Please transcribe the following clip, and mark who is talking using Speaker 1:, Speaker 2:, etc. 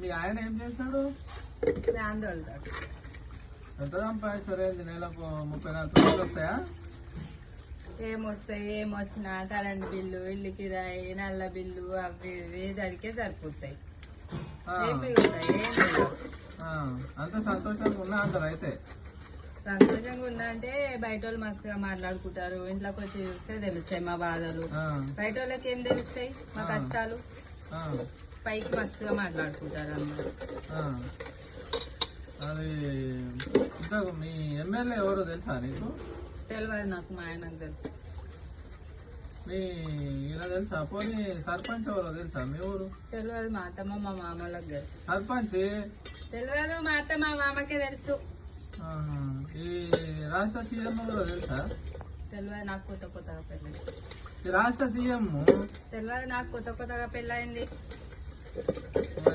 Speaker 1: మీ ఆయన ఏం చేస్తాడు?
Speaker 2: వ్యాన్ తోలుతాడు.
Speaker 1: ఎంత సంపాదిస్తారు? నెలకు 34,000 వస్తాయా?
Speaker 2: ఏమొస్తాయి, ఏమొచ్చినా కరెంట్ బిల్లు, ఇల్లు కిరాయి, నల్ల బిల్లు అవి ఇవి దానికే సరిపోతాయి. ఏం మిగులుతాయి? ఏం మిగులు.
Speaker 1: అంత సంతోషంగా ఉన్నా అంటారు అయితే?
Speaker 2: సంతోషంగా ఉన్నా అంటే బయట వాళ్ళు మస్తుగా మాట్లాడుకుంటారు. ఇంట్లోకి వచ్చి చూస్తే తెలుస్తాయి మా బాధలు. బయట వాళ్ళకి ఏం తెలుస్తాయి మా కష్టాలు. పైకి మస్తుగా మాట్లాడుకుంటారు అన్నమాట.
Speaker 1: అది మీ ఎమ్మెల్యే ఎవరో తెలుసా నీకు?
Speaker 2: తెలియదు నాకు, మా ఆయనకు తెలుసు.
Speaker 1: మీ ఇలా తెలుసా? పోనీ సర్పంచ్ ఎవరో తెలుసా మీ ఊరు?
Speaker 2: తెలియదు, మా అత్తమ్మ మా మామలకు తెలుసు.
Speaker 1: సర్పంచ్
Speaker 2: తెలియదు, మా అత్త మా మామకే తెలుసు.
Speaker 1: ఈ రాష్ట్ర సీఎం ఎవరో తెలుసా?
Speaker 2: తెలియదు నాకు, కొత్తగా పెళ్ళైంది.
Speaker 1: ఈ రాష్ట్ర సీఎం
Speaker 2: తెలియదు నాకు, కొత్తగా పెళ్ళైంది.